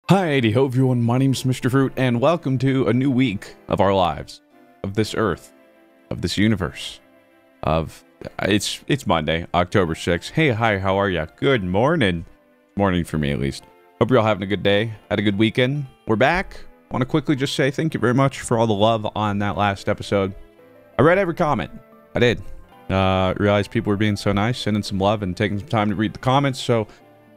Hi, ho everyone, my name's Mr. Fruit, and welcome to a new week of our lives, of this earth, of this universe, of... It's Monday, October 6th. Hey, hi, how are ya? Good morning. Morning for me, at least. Hope you're all having a good day, had a good weekend. We're back. I want to quickly just say thank you very much for all the love on that last episode. I read every comment. I did. Realized people were being so nice, sending some love, and taking some time to read the comments, so...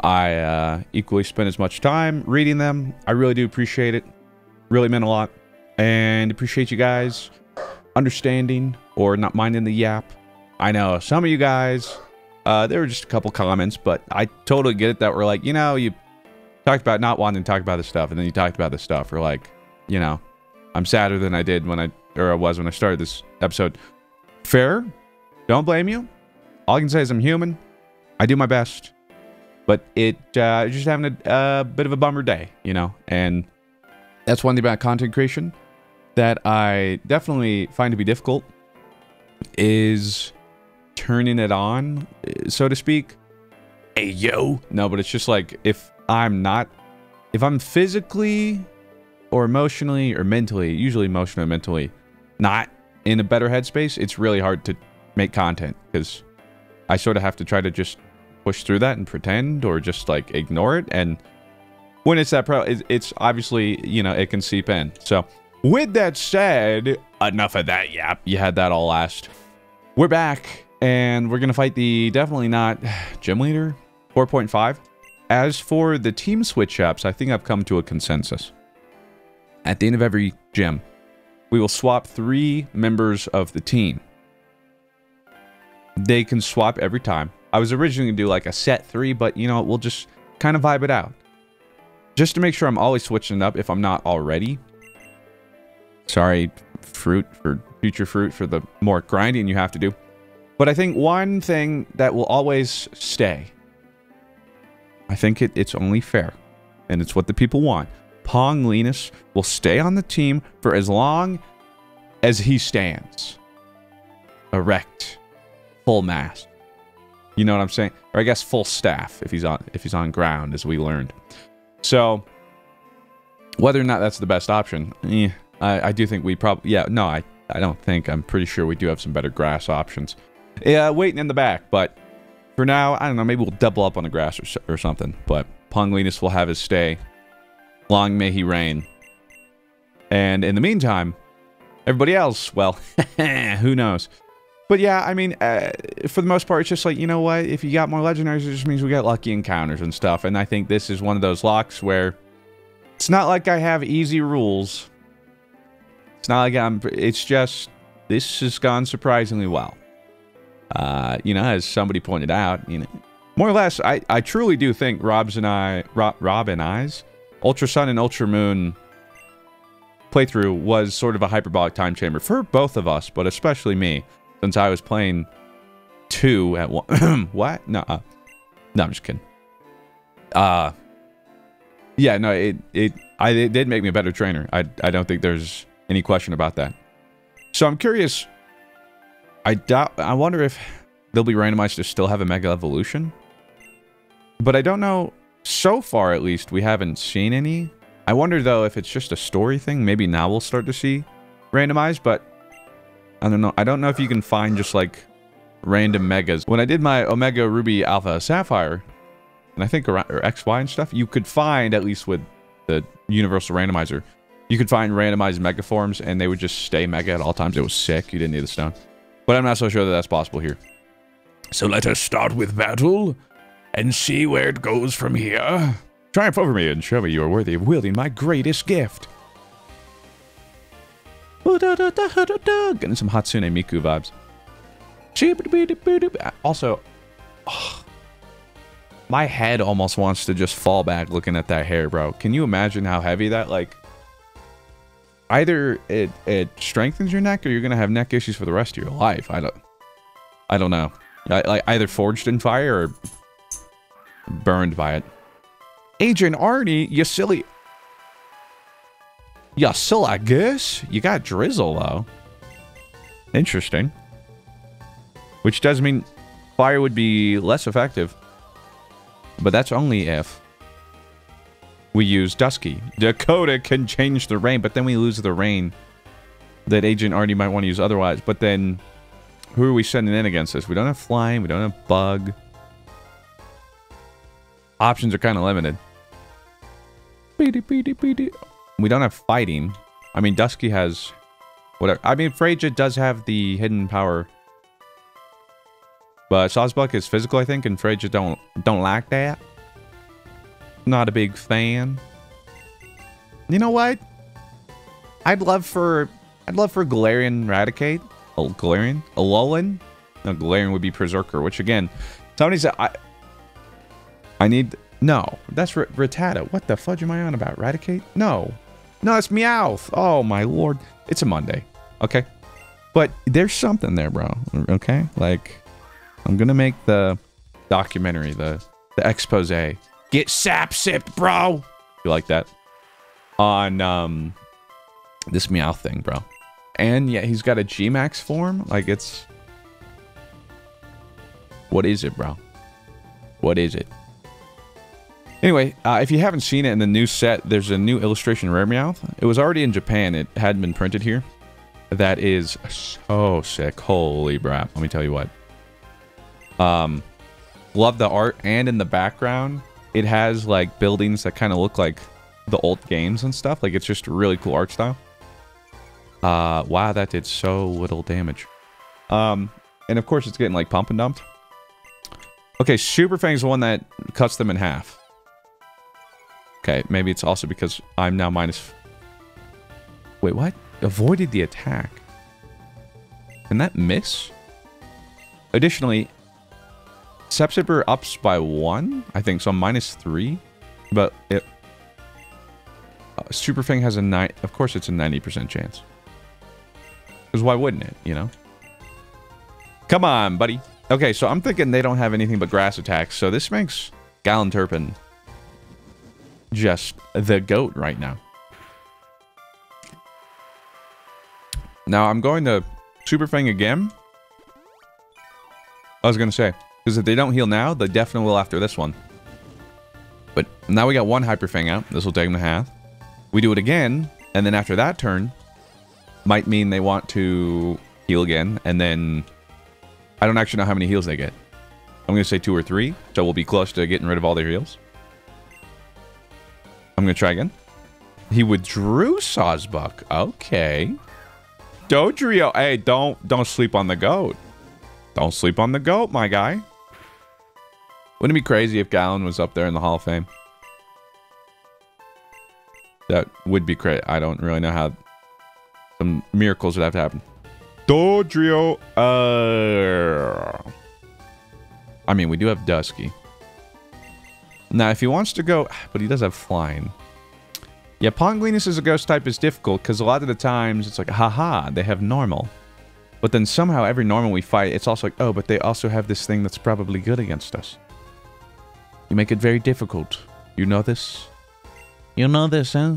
I equally spent as much time reading them. I really do appreciate it. Really meant a lot. And appreciate you guys understanding or not minding the yap. I know some of you guys, there were just a couple comments, but I totally get it that we're like, you know, you talked about not wanting to talk about this stuff, and then you talked about this stuff. Or like, you know, I'm sadder than I did when I was when I started this episode. Fair. Don't blame you. All I can say is I'm human. I do my best. But just having a bit of a bummer day, you know, and that's one thing about content creation that I definitely find to be difficult is turning it on, so to speak. Hey, yo. No, but it's just like, if I'm physically or emotionally or mentally, usually emotionally or mentally, not in a better headspace, it's really hard to make content because I sort of have to try to just push through that and pretend or just like ignore it. And when it's that it's obviously, you know, it can seep in. So with that said, enough of that yap. You had that all last. We're back and we're gonna fight the definitely not gym leader 4.5. As for the team switch ups, I think I've come to a consensus. At the end of every gym, we will swap 3 members of the team. They can swap every time. I was originally going to do like a set 3, but you know, we'll just kind of vibe it out. Just to make sure I'm always switching it up if I'm not already. Sorry, Fruit, for future Fruit, for the more grinding you have to do. But I think one thing that will always stay, I think it's only fair, and it's what the people want. Pong Linus will stay on the team for as long as he stands. Erect. Full mast. You know what I'm saying? Or I guess full staff if he's on ground, as we learned. So whether or not that's the best option, I do think we probably, yeah, no, I don't think. I'm pretty sure we do have some better grass options. Yeah, waiting in the back, but for now, I don't know, maybe we'll double up on the grass or something. But Ponglinus will have his stay. Long may he reign. And in the meantime, everybody else, well, who knows? But yeah, I mean, for the most part, it's just like, you know what? If you got more legendaries, it just means we got lucky encounters and stuff. And I think this is one of those locks where it's not like I have easy rules. It's not like it's just, this has gone surprisingly well. You know, as somebody pointed out, you know, more or less, I truly do think Rob and I's Ultra Sun and Ultra Moon playthrough was sort of a hyperbolic time chamber for both of us, but especially me. Since I was playing 2 at one. What? No, no, I'm just kidding. Yeah, no, it did make me a better trainer. I don't think there's any question about that. So I'm curious. I wonder if they'll be randomized to still have a Mega Evolution. But I don't know. So far, at least, we haven't seen any. I wonder though if it's just a story thing. Maybe now we'll start to see randomized, but. I don't know. I don't know if you can find just like random megas. When I did my Omega Ruby Alpha Sapphire, and I think or XY and stuff, you could find, at least with the Universal Randomizer, you could find randomized mega forms and they would just stay mega at all times. It was sick. You didn't need the stone. But I'm not so sure that that's possible here. So let us start with battle and see where it goes from here. Triumph over me and show me you are worthy of wielding my greatest gift. Getting some Hatsune Miku vibes. Also, oh, my head almost wants to just fall back looking at that hair, bro. Can you imagine how heavy that, like... Either it strengthens your neck or you're gonna have neck issues for the rest of your life. I don't know. Like either forged in fire or burned by it. Agent Arnie, you silly... Yeah, still, I guess. You got Drizzle, though. Interesting. Which does mean fire would be less effective. But that's only if. we use Dusky. Dakota can change the rain, but then we lose the rain that Agent Artie might want to use otherwise. But then, who are we sending in against this? We don't have Flying. We don't have Bug. Options are kind of limited. We don't have Fighting. I mean, Dusky has... whatever. I mean, Freja does have the hidden power. But Sawsbuck is physical, I think, and Freja don't like that. Not a big fan. You know what? I'd love for Galarian Raticate. Oh, Galarian? Alolan? No, Galarian would be Berserker, which again, somebody said I need... No, that's Rattata. What the fudge am I on about? Raticate? No. No, it's Meowth. Oh, my lord. It's a Monday. Okay? But there's something there, bro. Okay? Like, I'm gonna make the documentary, the expose. Get sap sipped, bro! You like that? On, this Meowth thing, bro. And, yeah, he's got a G-Max form. Like, it's... What is it, bro? What is it? Anyway, if you haven't seen it in the new set, there's a new illustration Rare Meowth. It was already in Japan. It hadn't been printed here. That is so sick. Holy crap. Let me tell you what. Love the art. And in the background, it has, like, buildings that kind of look like the old games and stuff. Like, it's just a really cool art style. Wow, that did so little damage. And, of course, it's getting, like, pump and dumped. Okay, Super Fang's the one that cuts them in half. Okay, maybe it's also because I'm now minus... Wait, what? Avoided the attack. Can that miss? Additionally, Sepsipper ups by 1, I think, so I'm minus 3. But it... Super Fang has a 9... Of course it's a 90% chance. Because why wouldn't it, you know? Come on, buddy. Okay, so I'm thinking they don't have anything but grass attacks, so this makes Gallanturpin just the GOAT right now. Now, I'm going to Super Fang again. I was going to say, because if they don't heal now, they definitely will after this one. But now we got one Hyper Fang out. This will take them to half. We do it again, and then after that turn, might mean they want to heal again, and then I don't actually know how many heals they get. I'm going to say 2 or 3, so we'll be close to getting rid of all their heals. I'm going to try again. He withdrew Sawsbuck. Okay. Dodrio. Hey, don't sleep on the GOAT. Don't sleep on the GOAT, my guy. Wouldn't it be crazy if Gallon was up there in the Hall of Fame? That would be crazy. I don't really know how some miracles would have to happen. Dodrio. I mean, we do have Dusky. Now, if he wants to go... But he does have Flying. Yeah, Ponglinus as a ghost type is difficult, because a lot of the times it's like, haha, they have normal. But then somehow every normal we fight, it's also like, oh, but they also have this thing that's probably good against us. You make it very difficult. You know this? You know this, huh?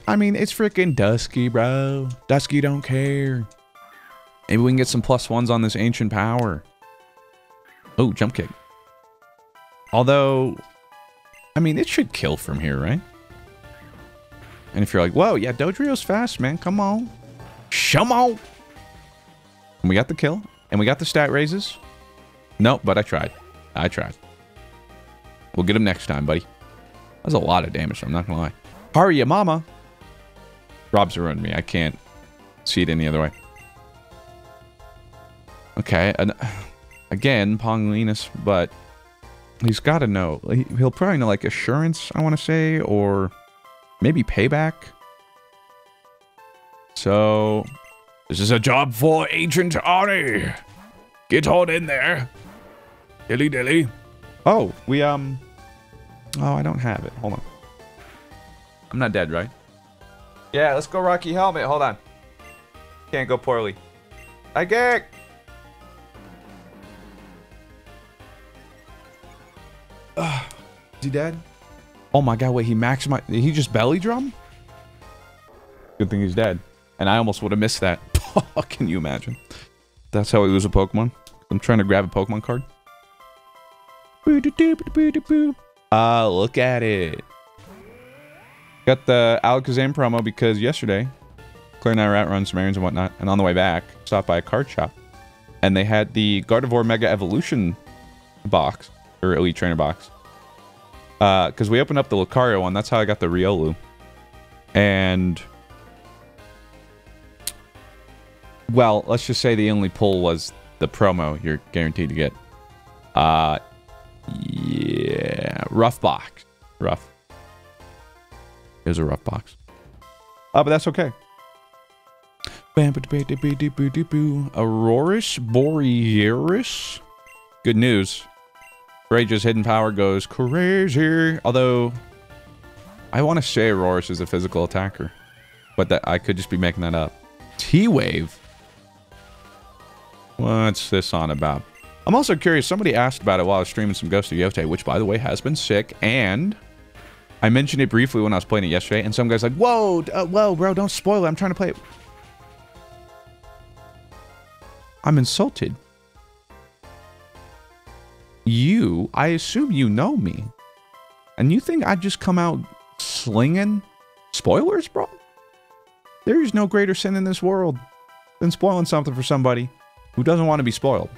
I mean, it's freaking Dusky, bro. Dusky don't care. Maybe we can get some +1s on this ancient power. Oh, jump kick. Although, I mean, it should kill from here, right? And if you're like, whoa, yeah, Dodrio's fast, man. Come on. Come on. And we got the kill. And we got the stat raises. Nope, but I tried. I tried. We'll get him next time, buddy. That's a lot of damage, I'm not gonna lie. Hurry, mama. Rob's ruined me. I can't see it any other way. Okay. Again, Ponglinus, but... He's got to know. He'll probably know, like, Assurance, I want to say, or maybe Payback. So, this is a job for Agent Arnie. Get on in there. Dilly dilly. Oh, we, Oh, I don't have it. Hold on. I'm not dead, right? Yeah, let's go Rocky Helmet. Hold on. Can't go poorly. I get. Is he dead? Oh my god, wait, he maximized... Did he just belly drum? Good thing he's dead. And I almost would have missed that. Can you imagine? That's how we lose a Pokemon. I'm trying to grab a Pokemon card. Look at it. Got the Alakazam promo because yesterday, Claire and I were out running some errands and whatnot, and on the way back, stopped by a card shop, and they had the Gardevoir Mega Evolution box, or Elite Trainer box. Because we opened up the Lucario one, that's how I got the Riolu. And, well, let's just say the only pull was the promo you're guaranteed to get. Yeah, rough box. Rough. It was a rough box. But that's okay. Aurorus Borealis. Good news. Rage's hidden power goes crazy. Although, I want to say Aurorus is a physical attacker. But that I could just be making that up. T-Wave? What's this on about? I'm also curious. Somebody asked about it while I was streaming some Ghost of Yotei, which, by the way, has been sick. And I mentioned it briefly when I was playing it yesterday. And some guy's like, whoa, whoa, bro, don't spoil it. I'm trying to play it. I'm insulted. I assume you know me. And you think I'd just come out slinging spoilers, bro? There's no greater sin in this world than spoiling something for somebody who doesn't want to be spoiled.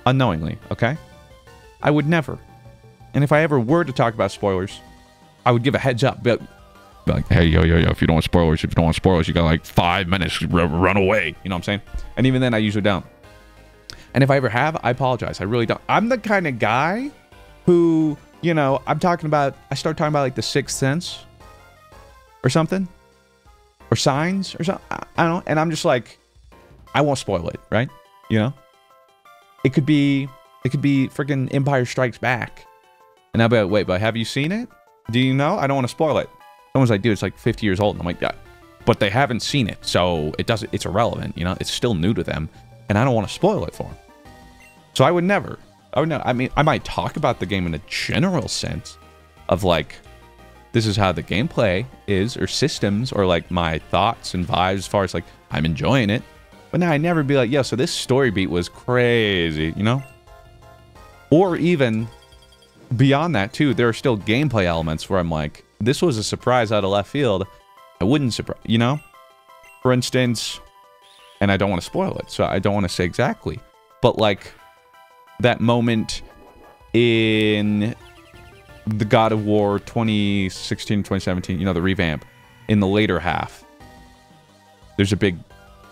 Unknowingly, okay? I would never. And if I ever were to talk about spoilers, I would give a heads up. Be like, hey, yo, if you don't want spoilers, you got like 5 minutes, run away. You know what I'm saying? And even then, I usually don't. And if I ever have, I apologize. I really don't. I'm the kind of guy who, you know, I start talking about like the Sixth Sense or something. Or Signs or something. I don't know. And I'm just like, I won't spoil it, right? You know? It could be freaking Empire Strikes Back. And I'll be like, wait, but have you seen it? Do you know? I don't want to spoil it. Someone's like, dude, it's like 50 years old. And I'm like, yeah. But they haven't seen it, so it's irrelevant, you know? It's still new to them. And I don't want to spoil it for them. So I would never. I mean, I might talk about the game in a general sense of like, this is how the gameplay is, or systems, or like my thoughts and vibes as far as like, I'm enjoying it. But now I'd never be like, yo, so this story beat was crazy, you know? Or even beyond that too, there are still gameplay elements where I'm like, this was a surprise out of left field. I wouldn't surprise, you know? For instance, and I don't want to spoil it, so I don't want to say exactly, but like that moment in the God of War 2016, 2017, you know, the revamp, in the later half, there's a big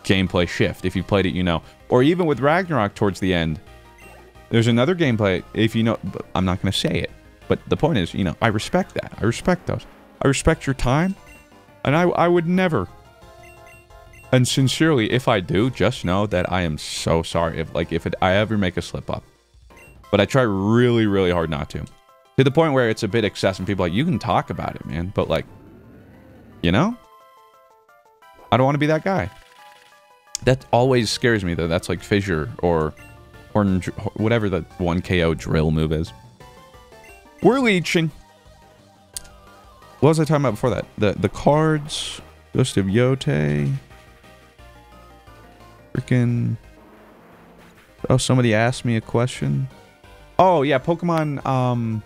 gameplay shift. If you played it, you know. Or even with Ragnarok towards the end, there's another gameplay, if you know, but I'm not going to say it. But the point is, you know, I respect that. I respect those. I respect your time, and I would never. And sincerely, if I do, just know that I am so sorry if I ever make a slip up. But I try really, really hard not to. To the point where it's a bit excessive and people are like, you can talk about it, man. But like, you know? I don't want to be that guy. That always scares me, though. That's like Fissure or whatever the 1 KO drill move is. We're leeching. What was I talking about before that? The cards. Ghost of Yotei. Freaking. Oh, somebody asked me a question. Oh, yeah, Pokemon,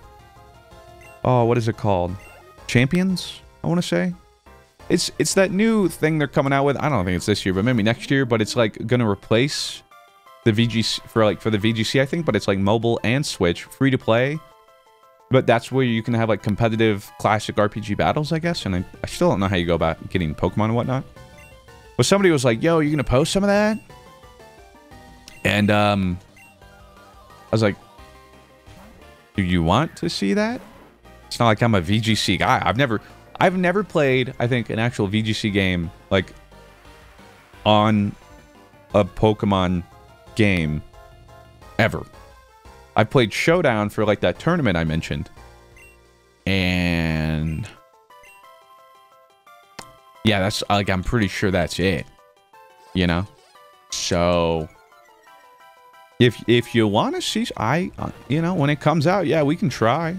oh, what is it called? Champions, I want to say. It's that new thing they're coming out with. I don't think it's this year, but maybe next year, but it's like going to replace the VGC for the VGC, I think, but it's like mobile and Switch, free to play. But that's where you can have like competitive classic RPG battles, I guess, and I still don't know how you go about getting Pokemon and whatnot. But somebody was like, yo, are you going to post some of that? And I was like, do you want to see that? It's not like I'm a VGC guy. I've never played, I think, an actual VGC game like on a Pokemon game ever. I played Showdown for like that tournament I mentioned. And yeah, that's like, I'm pretty sure that's it. You know? So if you want to see, you know, when it comes out, yeah, we can try.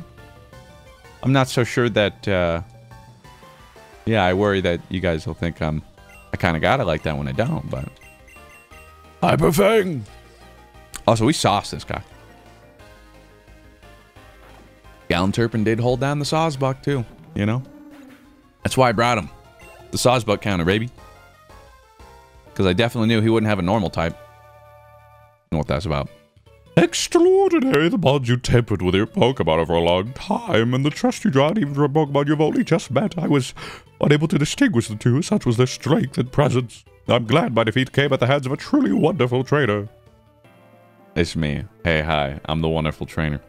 I'm not so sure that, yeah, I worry that you guys will think I kind of got it like that when I don't, but. Hyperfang! Also, we sauced this guy. Gallanturpin did hold down the Sawsbuck too, you know? That's why I brought him. The Sawsbuck counter, baby. Because I definitely knew he wouldn't have a normal type. Know what that's about. Extraordinary, the bonds you tempered with your Pokemon over a long time, and the trust you draw even from a Pokemon you've only just met. I was unable to distinguish the two, such was their strength and presence. I'm glad my defeat came at the hands of a truly wonderful trainer. It's me. Hey, hi. I'm the wonderful trainer.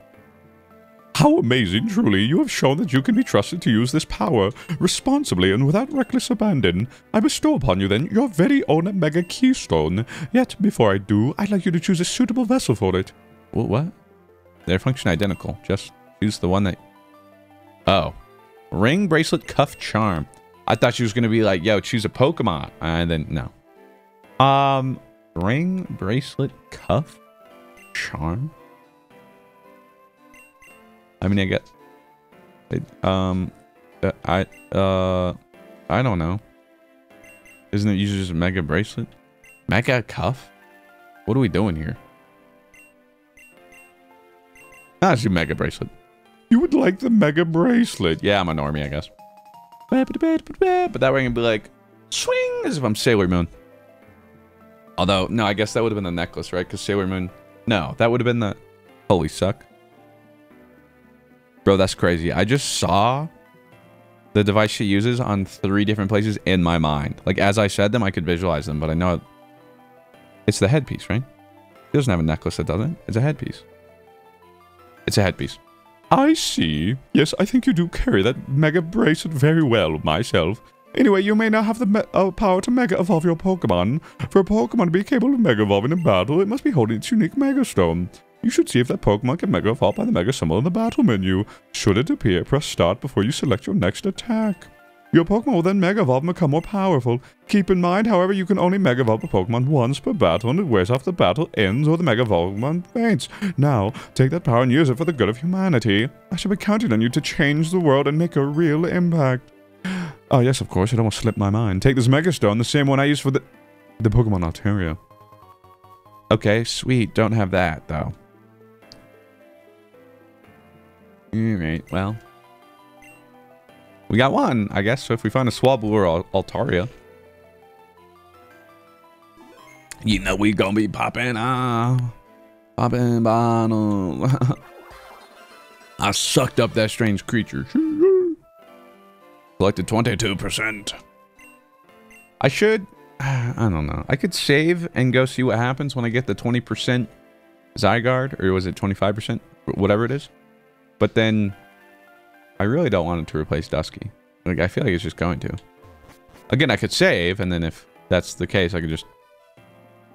How amazing, truly. You have shown that you can be trusted to use this power responsibly and without reckless abandon. I bestow upon you, then, your very own Mega Keystone. Yet, before I do, I'd like you to choose a suitable vessel for it. What? They function identical. Just choose the one that... Oh. Ring, bracelet, cuff, charm. I thought she was going to be like, yo, choose a Pokemon. And then, no. Ring, bracelet, cuff, charm? I mean, I get... I don't know. Isn't it usually just a Mega Bracelet? Mega Cuff? What are we doing here? Ah, it's a Mega Bracelet. You would like the Mega Bracelet? Yeah, I'm a normie, I guess. But that way I can be like, swing, as if I'm Sailor Moon. Although, no, I guess that would have been the necklace, right? Because Sailor Moon... No, that would have been the... Holy suck. Bro, that's crazy. I just saw the device she uses on 3 different places in my mind. Like, as I said them, I could visualize them, but I know... It's the headpiece, right? It doesn't have a necklace that doesn't. It's a headpiece. It's a headpiece. I see. Yes, I think you do carry that Mega Bracelet very well, myself. Anyway, you may now have the power to Mega Evolve your Pokemon. For a Pokemon to be capable of Mega Evolving in battle, it must be holding its unique Mega Stone. You should see if that Pokemon can Mega Evolve by the Mega symbol in the battle menu. Should it appear, press start before you select your next attack. Your Pokemon will then Mega Evolve and become more powerful. Keep in mind, however, you can only Mega Evolve a Pokemon once per battle, and it wears off the battle ends or the Mega Evolvement faints. Now, take that power and use it for the good of humanity. I shall be counting on you to change the world and make a real impact. Oh yes, of course, it almost slipped my mind. Take this Mega Stone, the same one I used for the Pokemon Altaria. Okay, sweet. Don't have that, though. Alright, well. We got one, I guess. So if we find a Swablu or Altaria. You know we gonna be popping popping bottle. I sucked up that strange creature. Collected 22%. I should... I don't know. I could save and go see what happens when I get the 20% Zygarde. Or was it 25%? Whatever it is. But then, I really don't want it to replace Dusky. Like, I feel like it's just going to. Again, I could save, and then if that's the case, I could just,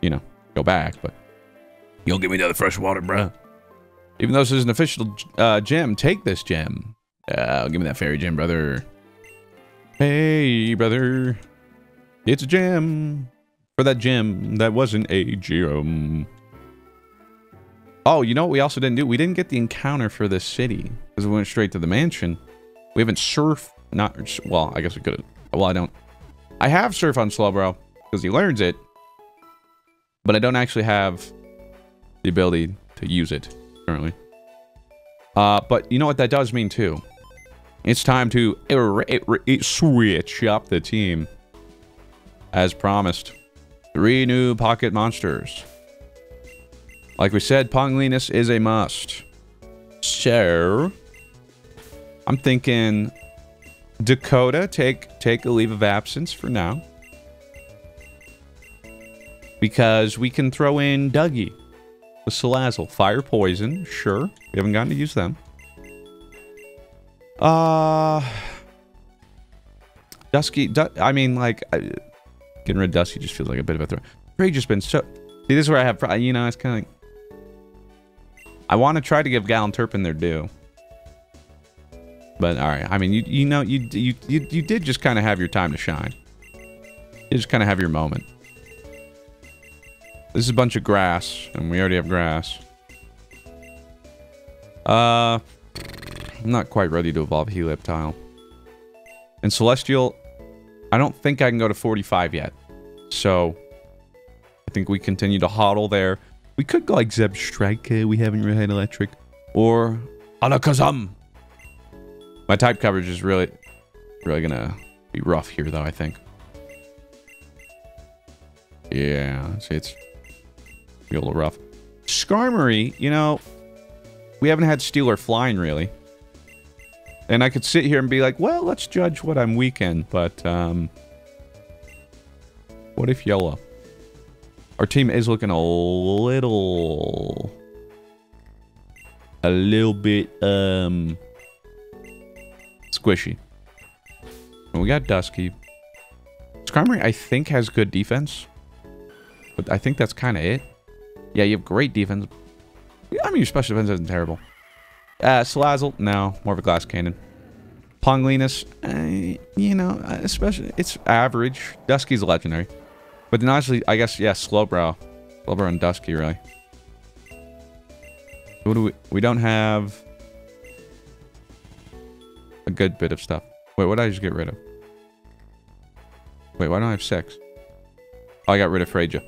you know, go back, but... You don't give me another fresh water, bruh. Even though this is an official gem, take this gem. Give me that fairy gem, brother. Hey, brother. It's a gem. For that gem, that wasn't a gem. Oh, you know what we also didn't do? We didn't get the encounter for this city. Because we went straight to the mansion. We haven't surf... Not... Well, I guess we could have... Well, I don't... I have surf on Slowbro. Because he learns it. But I don't actually have the ability to use it currently. But you know what that does mean, too? It's time to switch up the team. As promised. 3 new pocket monsters. Like we said, Pongliness is a must. So, I'm thinking Dakota, take a leave of absence for now. Because we can throw in Dougie. The Salazzle. Fire Poison, sure. We haven't gotten to use them. Dusky, I mean, like, getting rid of Dusky just feels like a bit of a throw. Ray just been so... See, this is where I have... You know, it's kind of like... I want to try to give Gallanturpin their due. But, alright. I mean, you know, you did just kind of have your time to shine. You just kind of have your moment. This is a bunch of grass, and we already have grass. I'm not quite ready to evolve Helioptile. And Celestial, I don't think I can go to 45 yet. So, I think we continue to hodl there. We could go like Zeb Strike, we haven't really had Electric. Or Alakazam. My type coverage is really gonna be rough here, though, I think. Yeah, see, it's a little rough. Skarmory, you know, we haven't had Steel or Flying, really. And I could sit here and be like, well, let's judge what I'm weak in, but, what if YOLO? Our team is looking a little bit, squishy. And we got Dusky. Skarmory, I think, has good defense. But I think that's kind of it. Yeah, you have great defense. I mean, your special defense isn't terrible. Salazzle, no. More of a glass cannon. Ponglinus, you know, especially, it's average. Dusky's legendary. But then honestly, I guess, yeah, Slowbro. Slowbro and Dusky, really. What do we don't have a good bit of stuff. Wait, what did I just get rid of? Wait, why don't I have 6? Oh, I got rid of Freja.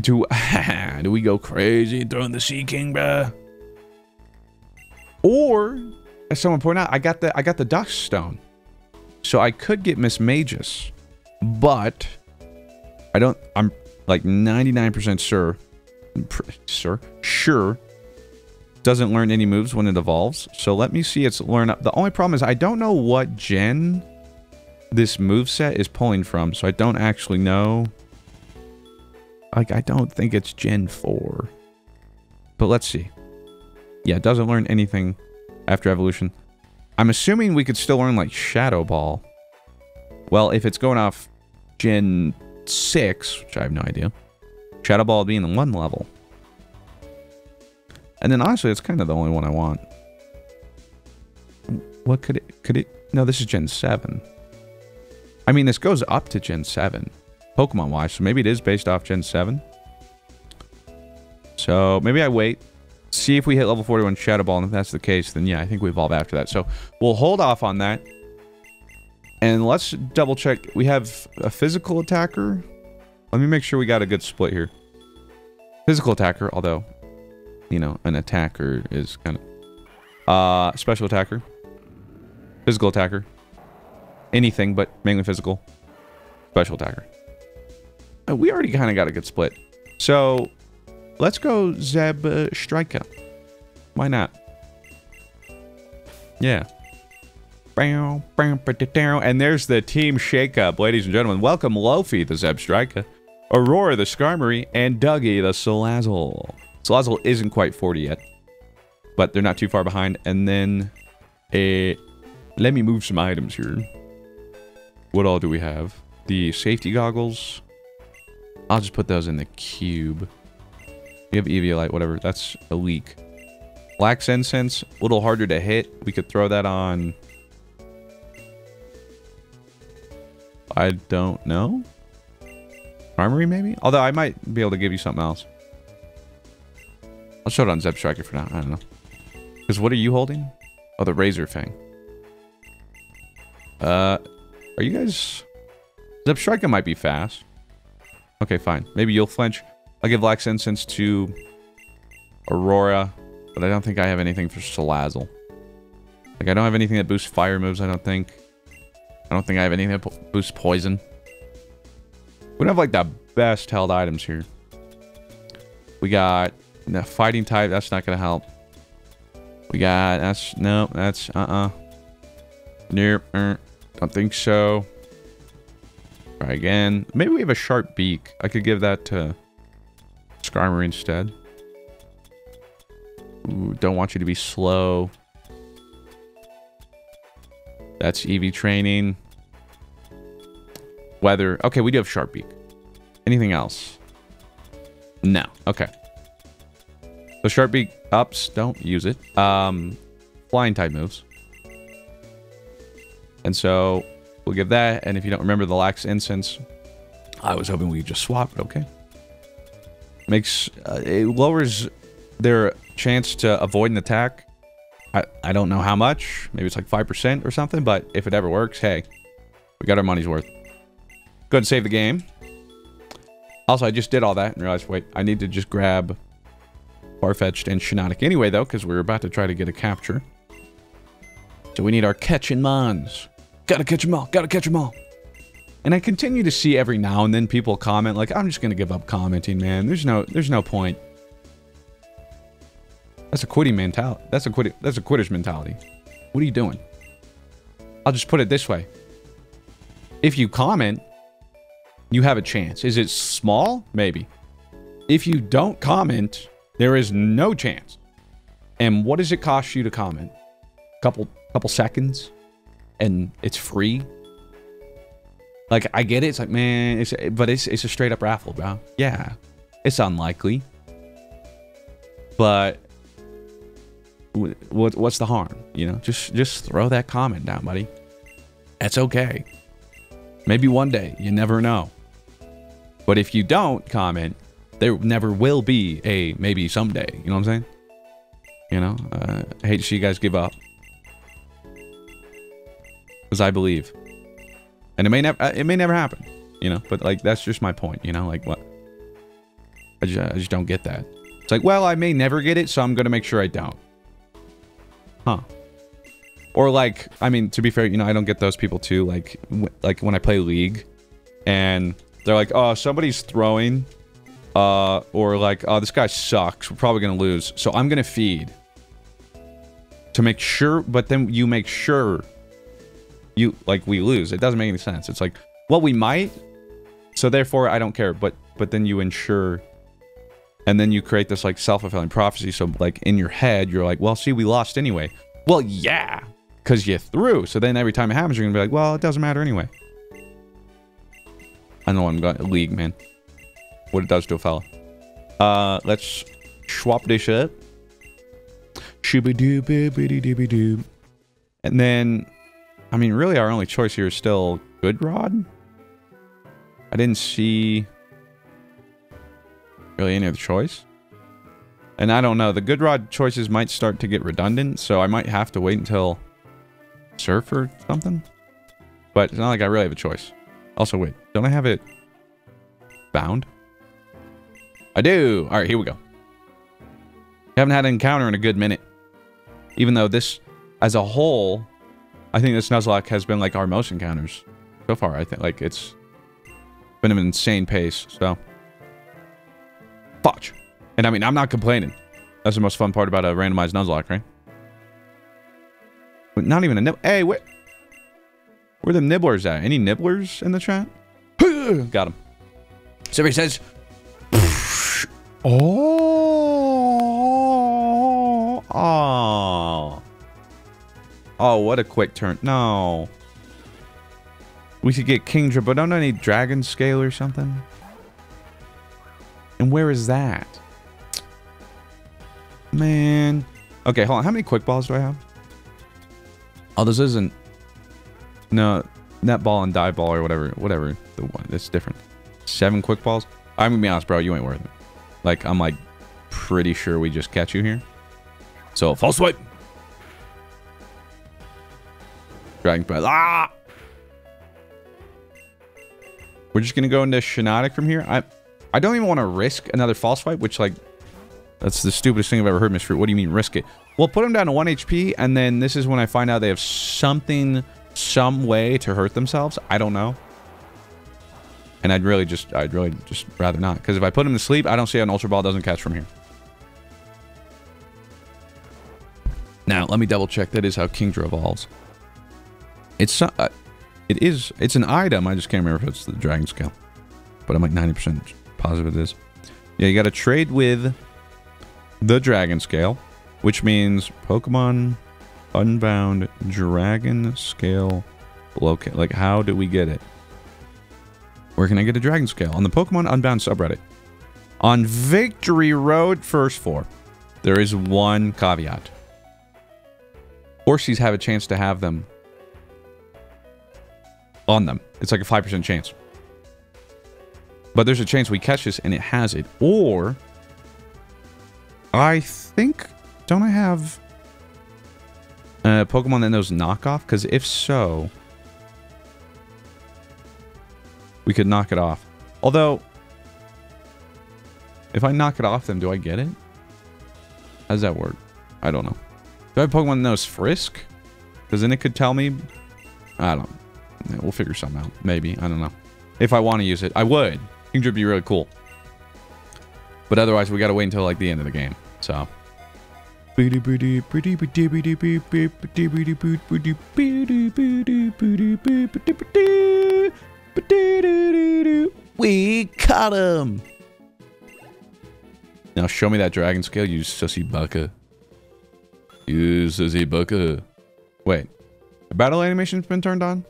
Do we go crazy throwing the Sea King, bruh? Or, as someone pointed out, I got the Dusk Stone. So I could get Miss Magus. But I'm like 99% sure doesn't learn any moves when it evolves. So let me see its learn up. The only problem is I don't know what gen this moveset is pulling from, so I don't actually know. Like, I don't think it's Gen 4. But let's see. Yeah, it doesn't learn anything after evolution. I'm assuming we could still learn, like, Shadow Ball. Well, if it's going off Gen 6, which I have no idea. Shadow Ball being the 1 level. And then, honestly, it's kind of the only one I want. What could it... No, this is Gen 7. I mean, this goes up to Gen 7. Pokemon-wise, so maybe it is based off Gen 7. So, maybe I wait. See if we hit level 41 Shadow Ball, and if that's the case, then yeah, I think we evolve after that. So, we'll hold off on that. And let's double-check. We have a physical attacker. Let me make sure we got a good split here. Physical attacker, although, you know, an attacker is kind of... special attacker. Physical attacker. Anything, but mainly physical. Special attacker. We already kind of got a good split. So, let's go Zeb Striker. Why not? Yeah. And there's the team shakeup, ladies and gentlemen. Welcome Lofi, the Zeb Striker. Aurora, the Skarmory. And Dougie, the Salazzle. Salazzle isn't quite 40 yet. But they're not too far behind. And then, let me move some items here. What all do we have? The safety goggles. I'll just put those in the cube. We have Eviolite, whatever. That's a leak. Wax Incense, a little harder to hit. We could throw that on... I don't know. Armory, maybe? Although I might be able to give you something else. I'll show it on Zeb Striker for now. I don't know. Because what are you holding? Oh, the Razor Fang. Are you guys... Zeb Striker might be fast. Okay, fine. Maybe you'll flinch. I'll give Wax Incense to Aurora. But I don't think I have anything for Salazzle. Like, I don't have anything that boosts fire moves, I don't think. I don't think I have anything that boosts poison. We don't have, like, the best held items here. We got the fighting type. That's not going to help. We got... That's... No, that's... Nope. Don't think so. Try again. Maybe we have a sharp beak. I could give that to Skarmory instead. Ooh, don't want you to be slow. That's EV training. Weather. Okay, we do have sharp beak. Anything else? No. Okay. So sharp beak ups. Don't use it. Flying type moves. And so we'll give that. And if you don't remember the Wax Incense, I was hoping we could just swap, but okay. Makes it lowers their chance to avoid an attack. I don't know how much. Maybe it's like 5% or something, but if it ever works, hey, we got our money's worth. Go ahead and save the game. Also, I just did all that and realized, wait, I need to just grab Farfetch'd and Shiinotic anyway, though, because we're about to try to get a capture. So we need our catching mons. Gotta catch them all. Gotta catch them all. And I continue to see every now and then people comment like, I'm just gonna give up commenting, man. There's no point. That's a quitting mentality. That's a quitter's mentality. What are you doing? I'll just put it this way. If you comment, you have a chance. Is it small? Maybe. If you don't comment, there is no chance. And what does it cost you to comment? Couple seconds? And it's free? Like, I get it. It's like, man, but it's a straight up raffle, bro. Yeah. It's unlikely. But what's the harm? You know, just throw that comment down, buddy. That's okay. Maybe one day. You never know. But if you don't comment, there never will be a maybe someday. You know what I'm saying? You know, I hate to see you guys give up. Because I believe. And it may never happen. You know, but like, that's just my point. You know, like what? I just don't get that. It's like, well, I may never get it, so I'm going to make sure I don't. Huh. Or like, I mean, to be fair, you know, I don't get those people too. Like when I play League and they're like, oh, somebody's throwing, or like, oh, this guy sucks. We're probably going to lose. So I'm going to feed to make sure, but then you make sure we lose. It doesn't make any sense. It's like, well, we might, so therefore I don't care. But then you ensure, and then you create this like self-fulfilling prophecy. So like in your head, you're like, well, see, we lost anyway. Well, yeah, because you threw. So then every time it happens, you're gonna be like, well, it doesn't matter anyway. I know I'm going League, man. What it does to a fella. Let's swap this up. Shooby-doo-boo-biddy-dooby-doo. And then, I mean, really our only choice here is still Good Rod. I didn't see really any other choice. And I don't know, the Good Rod choices might start to get redundant, so I might have to wait until Surf or something. But it's not like I really have a choice. Also, wait, don't I have it bound? I do! Alright, here we go. Haven't had an encounter in a good minute. Even though this, as a whole, I think this Nuzlocke has been like our most encounters so far. I think like it's been an insane pace, so. Fudge. And I mean, I'm not complaining. That's the most fun part about a randomized Nuzlocke, right? But not even a nib. Hey, where the nibblers at? Any nibblers in the chat? Got him. Somebody says, oh, what a quick turn. No. We could get Kingdra, but don't I need Dragon Scale or something? And where is that? Man. Okay, hold on. How many quick balls do I have? Oh, this isn't... No, net ball and dive ball or whatever. Whatever. The one. It's different. 7 quick balls? I'm gonna be honest, bro. You ain't worth it. Like, I'm like pretty sure we just catch you here. So, false swipe. Dragon Breath. Ah! We're just gonna go into Shinotic from here. I don't even want to risk another false swipe, which, like, that's the stupidest thing I've ever heard, Miss Fruit. What do you mean, risk it? Well, put them down to 1 HP, and then this is when I find out they have something, some way to hurt themselves. I don't know. And I'd really just rather not. Because if I put them to sleep, I don't see how an Ultra Ball doesn't catch from here. Now, let me double check. That is how Kingdra evolves. It's an item. I just can't remember if it's the Dragon Scale. But I'm like 90% positive it is. Yeah, you got to trade with the Dragon Scale, which means Pokemon Unbound Dragon Scale locate. Like, how do we get it? Where can I get a Dragon Scale? On the Pokemon Unbound subreddit. On Victory Road First Floor. There is one caveat. Horsies have a chance to have them on them. It's like a 5% chance. But there's a chance we catch this and it has it. Or, I think, don't I have a Pokemon that knows knockoff? Because if so, we could knock it off. Although, if I knock it off, then do I get it? How does that work? I don't know. Do I have Pokemon that knows Frisk? Because then it could tell me... I don't know. We'll figure something out. Maybe. I don't know. If I want to use it, I would. Kingdra would be really cool. But otherwise, we got to wait until like the end of the game. So... We caught him! Now show me that dragon scale, you sussy bucka. You sussy bucka. Wait. The battle animation's been turned on?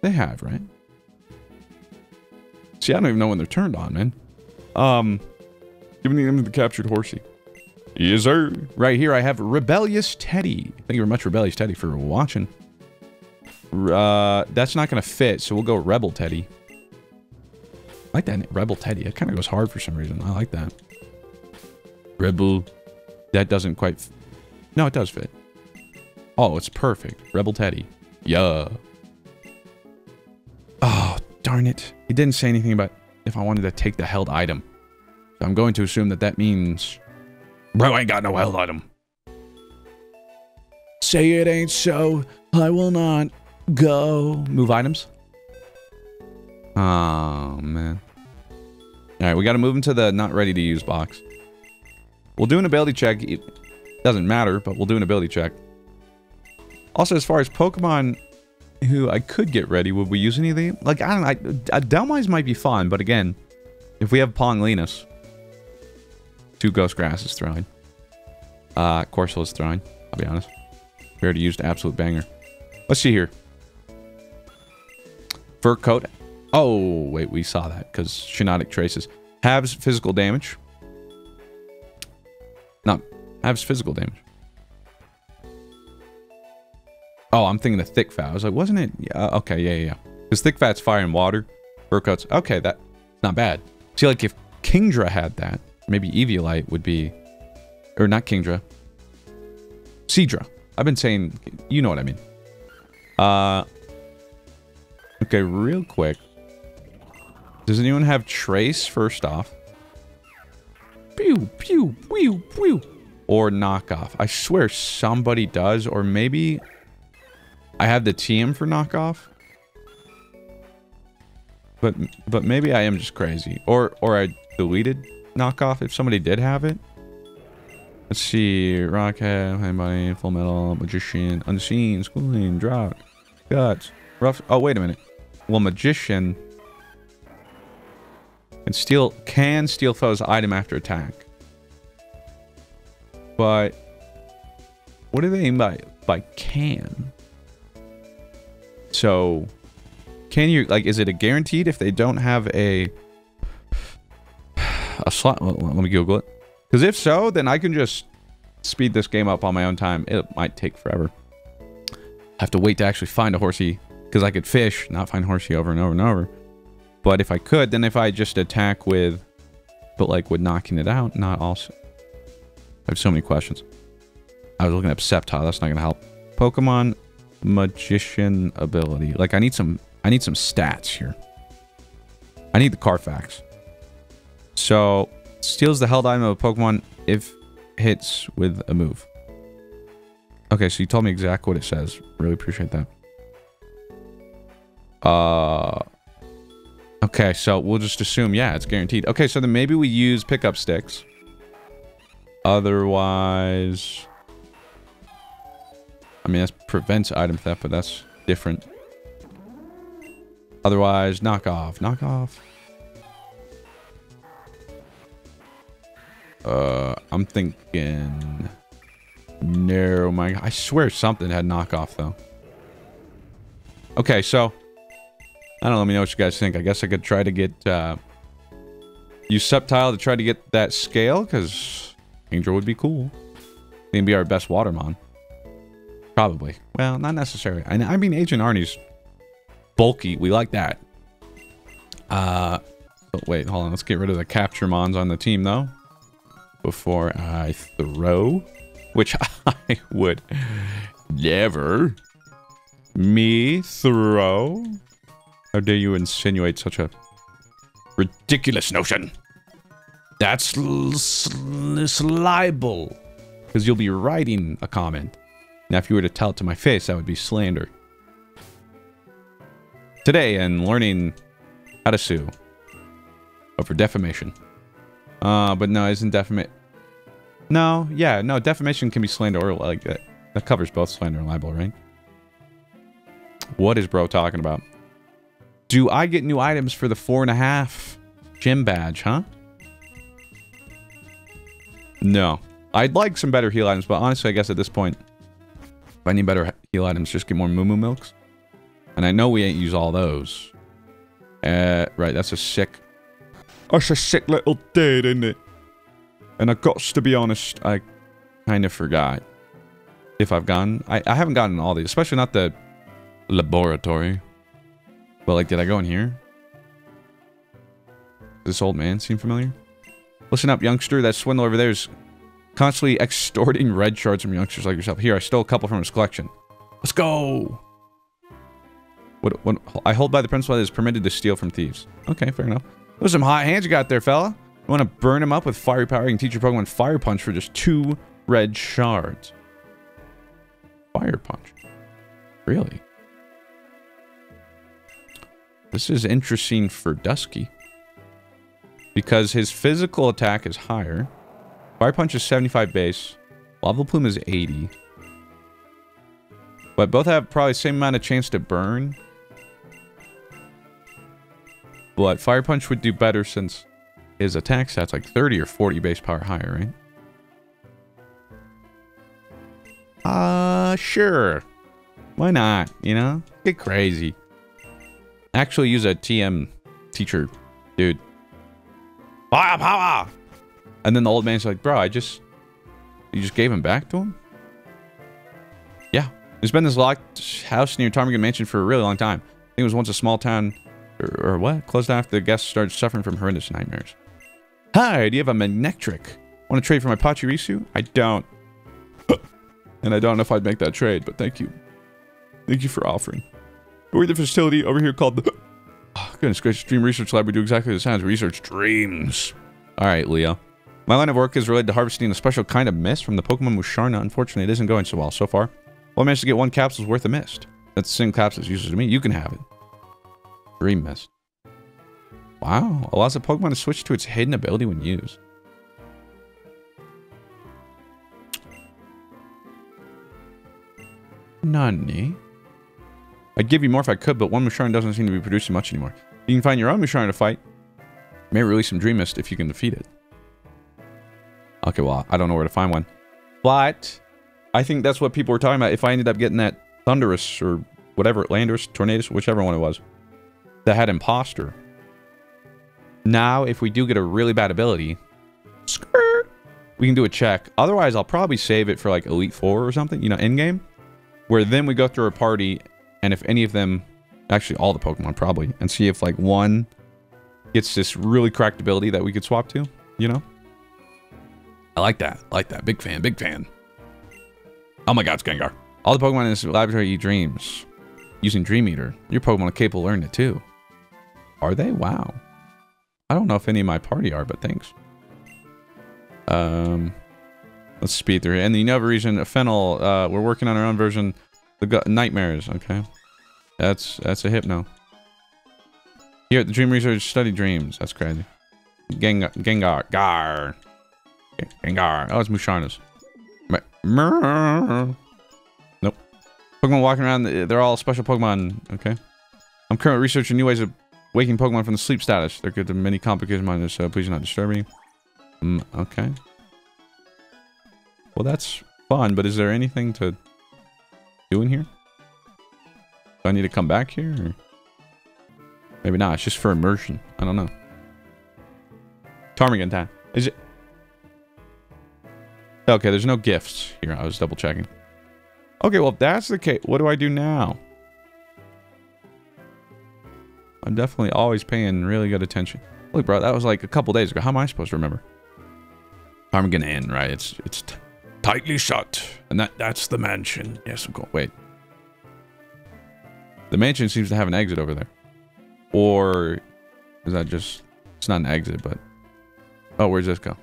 They have, right? See, I don't even know when they're turned on, man. Giving them the captured horsey. Yes, sir. Right here, I have Rebellious Teddy. Thank you very much, Rebellious Teddy, for watching. That's not going to fit, so we'll go Rebel Teddy. I like that name, Rebel Teddy. It kind of goes hard for some reason. I like that. Rebel. That doesn't quite... No, it does fit. Oh, it's perfect. Rebel Teddy. Yeah. Oh, darn it. He didn't say anything about if I wanted to take the held item. So I'm going to assume that that means... Bro, I ain't got no held item. Say it ain't so. I will not go. Move items. Oh, man. Alright, we got to move into the not ready to use box. We'll do an ability check. It doesn't matter, but we'll do an ability check. Also, as far as Pokemon who I could get ready, would we use anything? Like, I don't know. Delmize might be fun, but again, if we have Ponglinus... 2 Ghost Grass is throwing. Corsola is throwing, I'll be honest. We already used Absolute Banger. Let's see here. Fur Coat. Oh, wait, we saw that because Shinotic Traces. Halves physical damage. No, halves physical damage. Oh, I'm thinking of Thick Fat. I was like, wasn't it? Yeah, okay, yeah. Because Thick Fat's fire and water. Fur Coat's... Okay, that's not bad. See, like, if Kingdra had that, maybe Eviolite would be... Or not Kingdra. Seadra. I've been saying... You know what I mean. Okay, real quick. Does anyone have Trace first off? Pew, pew, pew, pew. Or Knockoff. I swear somebody does. Or maybe... I have the TM for Knockoff. But maybe I am just crazy. Or I deleted... Knockoff if somebody did have it. Let's see. Rockhead, Honey Full Metal, Magician, Unseen, Schooling, Drought, Guts, Rough. Oh, wait a minute. Well, Magician can steal foe's item after attack. But what do they mean by can? So can you, like, is it a guaranteed if they don't have a slot? Let me Google it. Because if so, then I can just speed this game up on my own time. It might take forever. I have to wait to actually find a horsey. Because I could fish, not find horsey over and over and over. But if I could, then if I just attack with... But like with knocking it out, not also... I have so many questions. I was looking at Sceptile. That's not going to help. Pokemon Magician ability. Like, I need some stats here. I need the Carfax. So, steals the held item of a Pokemon if hits with a move. Okay, so you told me exactly what it says. Really appreciate that. Okay, so we'll just assume, yeah, it's guaranteed. Okay, so then maybe we use pickup sticks. Otherwise... I mean, that prevents item theft, but that's different. Otherwise, knockoff. Knockoff. I'm thinking... No, I swear something had knockoff, though. Okay, so... I don't know, let me know what you guys think. I guess I could try to get... use Sceptile to try to get that scale, because... Angel would be cool. He can be our best Watermon. Probably. Well, not necessarily. I mean, Agent Arnie's bulky. We like that. But wait, hold on. Let's get rid of the Capture Mons on the team, though. Before I throw. Which I would never. Me throw? How dare you insinuate such a ridiculous notion? That's libel. Because you'll be writing a comment. Now, if you were to tell it to my face, that would be slander. Today, in learning how to sue. But for defamation. But no, isn't defamation... No, yeah, no, defamation can be slander or like that. That covers both slander and libel, right? What is bro talking about? Do I get new items for the 4.5 gym badge, huh? No. I'd like some better heal items, but honestly, I guess at this point, if I need better heal items, just get more Moo Moo Milks. And I know we ain't use all those. Right, that's a sick... That's a sick little dude, isn't it? And I got to be honest, I kind of forgot if I've gone. I haven't gotten all these, especially not the laboratory. But like, did I go in here? Does this old man seem familiar? Listen up, youngster. That swindler over there is constantly extorting red shards from youngsters like yourself. Here, I stole a couple from his collection. Let's go! What, I hold by the principle that it is permitted to steal from thieves. Okay, fair enough. Those are some hot hands you got there, fella. You want to burn him up with fiery power? You can teach your Pokemon Fire Punch for just 2 red shards. Fire Punch? Really? This is interesting for Dusky. Because his physical attack is higher. Fire Punch is 75 base. Lava Plume is 80. But both have probably the same amount of chance to burn. But Fire Punch would do better since his attack stat's like 30 or 40 base power higher, right? Sure. Why not, you know? Get crazy. Actually use a TM teacher, dude. Fire power! And then the old man's like, bro, you just gave him back to him? Yeah. There's been this locked house near Ptarmigan Mansion for a really long time. I think it was once a small town, or what? Closed down after the guests started suffering from horrendous nightmares. Hi, do you have a Manectric? Want to trade for my Pachirisu? I don't. And I don't know if I'd make that trade, but thank you. Thank you for offering. We're at the facility over here called the... Oh, goodness gracious, Dream Research Lab. We do exactly the sounds. Research dreams. Alright, Leo. My line of work is related to harvesting a special kind of mist from the Pokemon Musharna. Unfortunately, it isn't going so well so far. Well, I managed to get 1 capsule's worth of mist. That's the same capsule's uses to me. You can have it. Dream Mist. Wow. Allows a Pokemon to switch to its hidden ability when used. Nani? I'd give you more if I could, but one Musharna doesn't seem to be producing much anymore. You can find your own Musharna to fight. May release some Dream Mist if you can defeat it. Okay, well, I don't know where to find one. But I think that's what people were talking about. If I ended up getting that Thunderous or whatever, Landorus, Tornadus, whichever one it was, that had Imposter. Now, if we do get a really bad ability, skirt, we can do a check. Otherwise, I'll probably save it for like Elite Four or something, you know, in-game. Where then we go through a party, and if any of them, actually all the Pokemon probably, and see if like one gets this really cracked ability that we could swap to, you know? I like that. I like that. Big fan. Big fan. Oh my god, it's Gengar. All the Pokemon in this laboratory eat dreams. Using Dream Eater. Your Pokemon are capable of learning it too. Are they? Wow. I don't know if any of my party are, but thanks. Let's speed through it. And the Unova region, Fennel, we're working on our own version. The Nightmares, okay. That's a Hypno. Here at the Dream Research, study dreams. That's crazy. Gengar. Gengar. Oh, it's Musharna's. Nope. Pokemon walking around, they're all special Pokemon, okay. I'm currently researching new ways of waking Pokemon from the sleep status. There could be many complications on this, so please do not disturb me. Okay. Well, that's fun, but is there anything to do in here? Do I need to come back here? Or? Maybe not. It's just for immersion. I don't know. Ptarmigan time. Is it? Okay, there's no gifts here. I was double checking. Okay, well, if that's the case, what do I do now? I'm definitely always paying really good attention. Look, bro, that was like a couple days ago. How am I supposed to remember? Ptarmigan Inn, right? It's tightly shut. And that's the mansion. Yes, I'm going. Wait. The mansion seems to have an exit over there. Or is that just... It's not an exit, but... Oh, where's this go?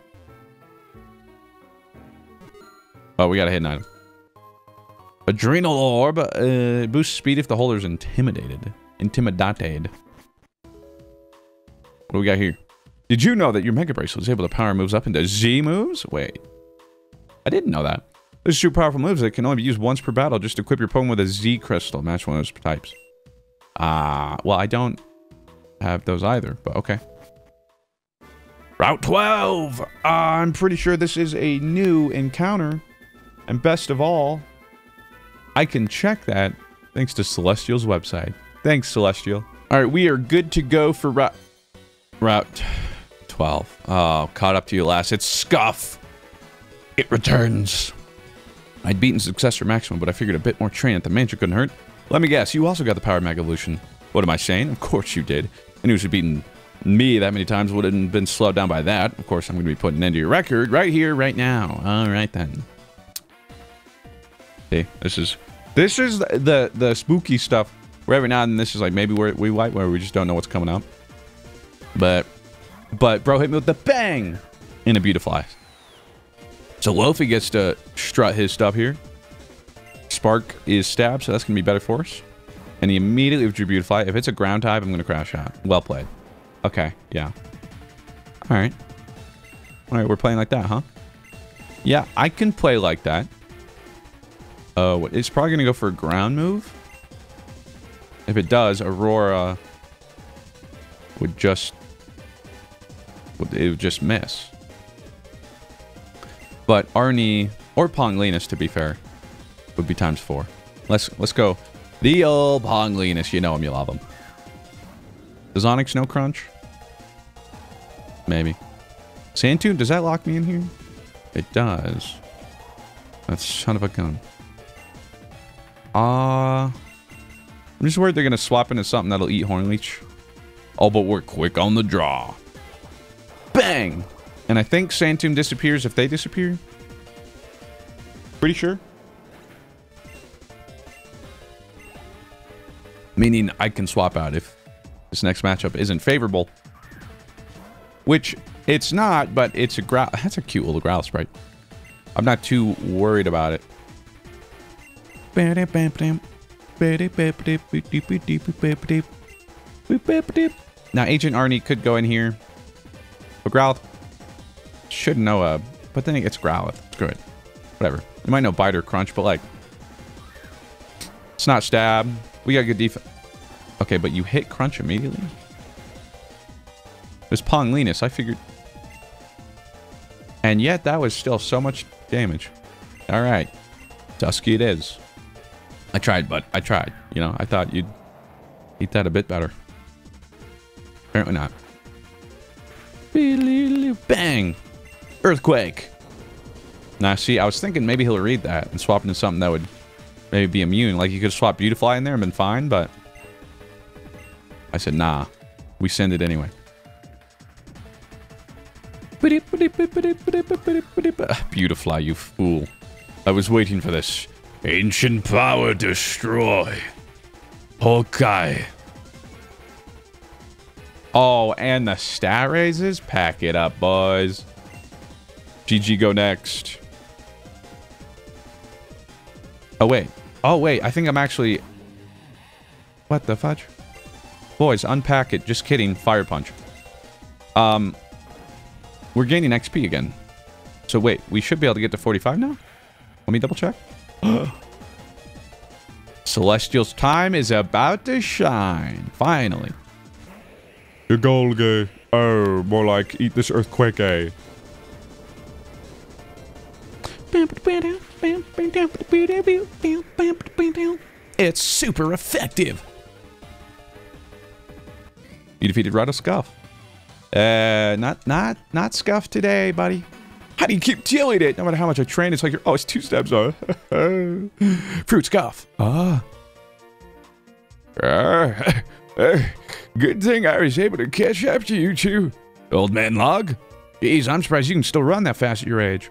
Oh, we got a hidden item. Adrenal orb. Boosts speed if the holder is intimidated. Intimidated. What do we got here? Did you know that your Mega Bracelet is able to power moves up into Z moves? Wait. I didn't know that. This is two powerful moves that can only be used once per battle. Just equip your Pokemon with a Z crystal. Match one of those types. Well, I don't have those either, but okay. Route 12! I'm pretty sure this is a new encounter. And best of all, I can check that thanks to Celestial's website. Thanks, Celestial. Alright, we are good to go for Route 12. Oh, caught up to you last. It's Scuff. It returns. I'd beaten successor Maxima, but I figured a bit more training at the mansion couldn't hurt. Let me guess, you also got the power Mega Evolution. What am I saying? Of course you did. And who's beaten me that many times wouldn't have been slowed down by that. Of course, I'm going to be putting an end to your record right here, right now. All right, then. See, this is the spooky stuff. Where every now and then this is like maybe where we just don't know what's coming up. But bro hit me with the bang in a Beautifly. So Lofi gets to strut his stuff here. Spark is stab, so that's going to be better for us. And he immediately withdrew Beautifly. If it's a ground type, I'm going to crash out. Well played. Okay, yeah. Alright. Alright, we're playing like that, huh? Yeah, I can play like that. It's probably going to go for a ground move. If it does, Aurora would just miss. But Arnie or Ponglinus, to be fair, would be ×4. Let's go. The old Ponglinus, you know him, you love him. Does Onyx no crunch? Maybe. Sandtune, does that lock me in here? It does. That's son of a gun. I'm just worried they're gonna swap into something that'll eat Hornleech. Oh, but we're quick on the draw. Bang! And I think Sandtune disappears if they disappear. Pretty sure. Meaning I can swap out if this next matchup isn't favorable. Which it's not, but it's a growl. That's a cute little growl sprite. I'm not too worried about it. Now Agent Arnie could go in here. But Growlithe should know but then it gets Growlithe. Screw it. Whatever. You might know Bite or Crunch, but like it's not stab. We got good defense. Okay, but you hit Crunch immediately? It was Ponglinus, I figured. And yet that was still so much damage. Alright. Dusky it is. I tried, bud. I tried. You know, I thought you'd eat that a bit better. Apparently not. Bang! Earthquake! Now, see, I was thinking maybe he'll read that and swap into something that would maybe be immune. Like, you could have swapped Beautifly in there and been fine, but I said, nah. We send it anyway. Beautifly, you fool. I was waiting for this. Ancient power destroy. Hawkeye. Oh, and the stat raises? Pack it up, boys. GG go next. Oh, wait. Oh, wait. I think I'm actually... What the fudge? Boys, unpack it. Just kidding. Fire Punch. We're gaining XP again. So wait, we should be able to get to 45 now? Let me double check. Celestial's time is about to shine. Finally. Your goal, gay. Oh, more like eat this earthquake, eh? It's super effective. You defeated Rattlescuff. Not Scuff today, buddy. How do you keep dealing it? No matter how much I train, it's like, oh, it's 2 steps on. Fruit Scuff. Good thing I was able to catch up to you two. Old man Log? Geez, I'm surprised you can still run that fast at your age.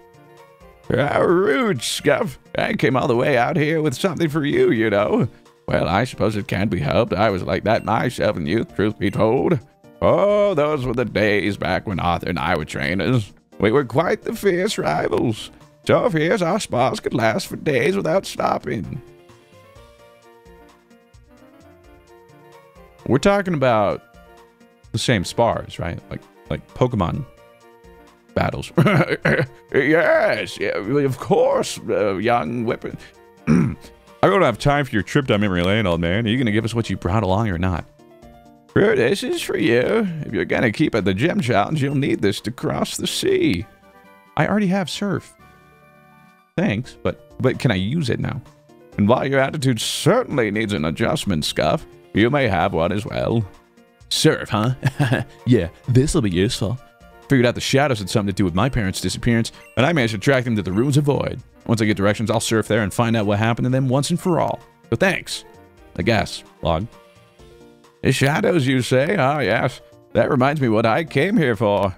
How rude, Scuff. I came all the way out here with something for you, you know. Well, I suppose it can't be helped. I was like that myself in youth, truth be told. Oh, those were the days back when Arthur and I were trainers. We were quite the fierce rivals. So if here's our spas could last for days without stopping. We're talking about the same spars, right? Like Pokemon battles. Yes, yeah, of course, young weapon. I don't have time for your trip down memory lane, old man. Are you going to give us what you brought along or not? This is for you. If you're going to keep at the gym challenge, you'll need this to cross the sea. I already have surf. Thanks, but can I use it now? And while your attitude certainly needs an adjustment, Scuff, you may have one as well. Surf, huh? Yeah, this'll be useful. Figured out the shadows had something to do with my parents' disappearance, and I managed to track them to the ruins of Void. Once I get directions, I'll surf there and find out what happened to them once and for all. So thanks. I guess, Log. The shadows, you say? Ah, yes. That reminds me what I came here for.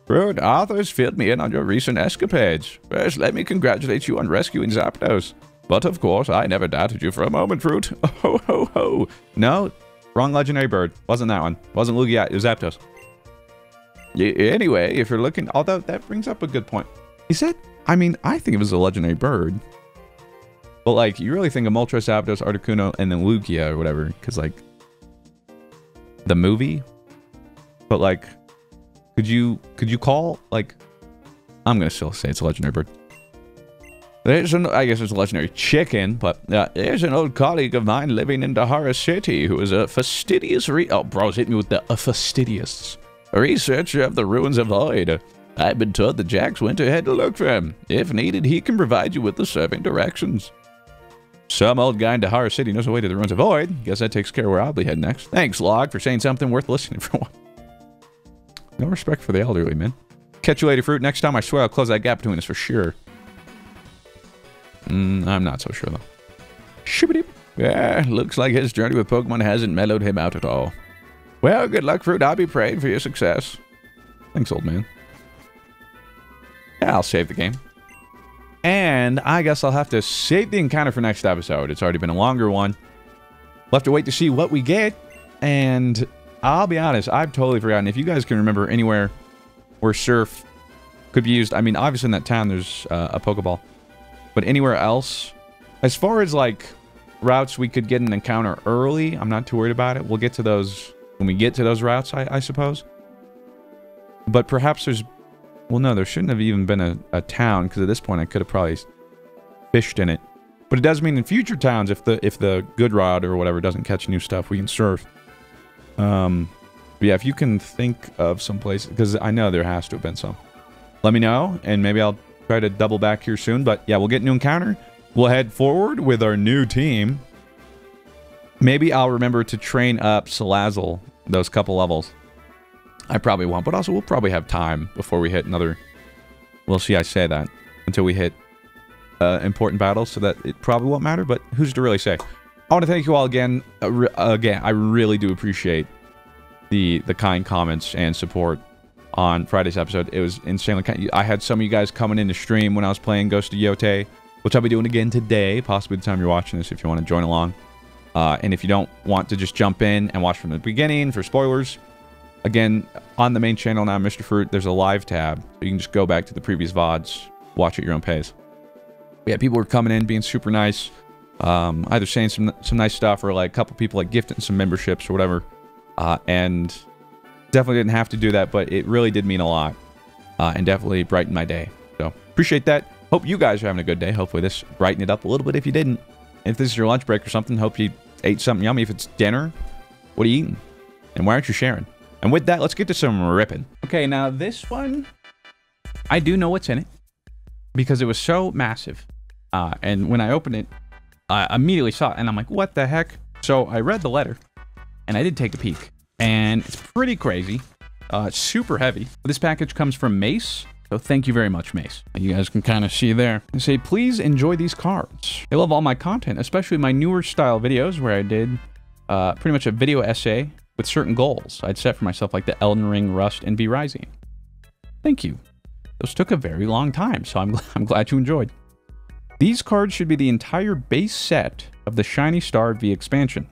Fruit, Arthur's filled me in on your recent escapades. First, let me congratulate you on rescuing Zapdos. But of course, I never doubted you for a moment, Fruit. Ho, ho, ho. No, wrong legendary bird. Wasn't that one. Wasn't Lugia, it was Zapdos. Anyway, if you're looking... Although, that brings up a good point. Is it... I mean, I think it was a legendary bird. But, like, you really think of Moltres, Zapdos, Articuno, and then Lugia or whatever. Because, like... The movie? But, like... Could you call, like... I'm gonna still say it's a legendary bird. I guess it's a legendary chicken, but there's an old colleague of mine living in Dahara City who is a fastidious oh, bro's hitting me with the fastidious. A researcher of the ruins of Void. I've been told that Jax went ahead to look for him. If needed, he can provide you with the serving directions. Some old guy in Dahara City knows the way to the ruins of Void. Guess that takes care of where I'll be heading next. Thanks, Log, for saying something worth listening for one. No respect for the elderly, man. Catch you later, Fruit. Next time, I swear I'll close that gap between us for sure. I'm not so sure, though. Shibbity. Yeah, looks like his journey with Pokemon hasn't mellowed him out at all. Well, good luck, Fruit. I'll be praying for your success. Thanks, old man. Yeah, I'll save the game. And I guess I'll have to save the encounter for next episode. It's already been a longer one. We'll have to wait to see what we get. And I'll be honest, I've totally forgotten. If you guys can remember anywhere where Surf could be used. I mean, obviously in that town there's a Pokeball. But anywhere else, as far as, like, routes we could get an encounter early, I'm not too worried about it. We'll get to those when we get to those routes, I suppose. But perhaps there's... Well, no, there shouldn't have even been a town, because at this point I could have probably fished in it. But it does mean in future towns, if the good rod or whatever doesn't catch new stuff, we can surf. But yeah, if you can think of some place, because I know there has to have been some. Let me know, and maybe I'll try to double back here soon. But yeah, we'll get a new encounter. We'll head forward with our new team. Maybe I'll remember to train up Salazzle those couple levels. I probably won't, but also we'll probably have time before we hit another... We'll see, I say that. Until we hit important battles, so that it probably won't matter, but who's to really say? I want to thank you all again. I really do appreciate the kind comments and support on Friday's episode. It was insanely kind. I had some of you guys coming in to stream when I was playing Ghost of Yote, which I'll be doing again today, possibly the time you're watching this if you want to join along. And if you don't want to just jump in and watch from the beginning for spoilers, again, on the main channel now, Mr. Fruit, there's a live tab. So you can just go back to the previous VODs, watch at your own pace. But yeah, people were coming in, being super nice, either saying some nice stuff or like a couple people like gifting some memberships or whatever. And definitely didn't have to do that, but it really did mean a lot. And definitely brightened my day. So appreciate that. Hope you guys are having a good day. Hopefully this brightened it up a little bit if you didn't. If this is your lunch break or something, hope you ate something yummy. If it's dinner, what are you eating? And why aren't you sharing? And with that, let's get to some ripping. Okay, now this one, I do know what's in it because it was so massive. And when I opened it, I immediately saw it and I'm like, what the heck? So I read the letter and I did take a peek and it's pretty crazy. It's super heavy. This package comes from Mace. So thank you very much, Mace. You guys can kind of see there. They say, please enjoy these cards. They love all my content, especially my newer style videos where I did pretty much a video essay with certain goals I'd set for myself, like the Elden Ring, Rust, and V Rising. Thank you. Those took a very long time, so I'm glad you enjoyed. These cards should be the entire base set of the Shiny Star V expansion.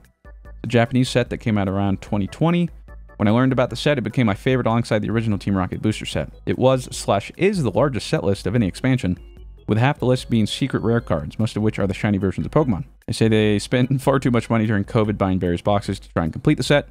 The Japanese set that came out around 2020. When I learned about the set, it became my favorite alongside the original Team Rocket booster set. It was/is the largest set list of any expansion, with half the list being secret rare cards, most of which are the shiny versions of Pokemon. They say they spent far too much money during COVID buying various boxes to try and complete the set,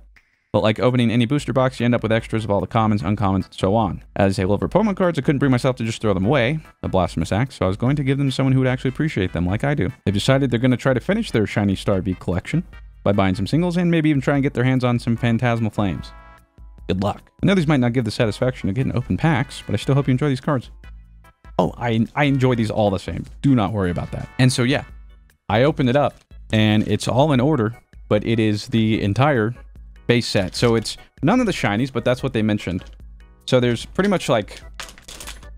but like opening any booster box, you end up with extras of all the commons, uncommons, and so on. As a lover of Pokemon cards, I couldn't bring myself to just throw them away, a blasphemous act, so I was going to give them to someone who would actually appreciate them like I do. They've decided they're going to try to finish their shiny Starby collection by buying some singles and maybe even try and get their hands on some Phantasmal Flames. Good luck. I know these might not give the satisfaction of getting open packs, but I still hope you enjoy these cards. Oh, I enjoy these all the same. Do not worry about that. And so, yeah, I opened it up, and it's all in order, but it is the entire base set. So it's none of the shinies, but that's what they mentioned. So there's pretty much like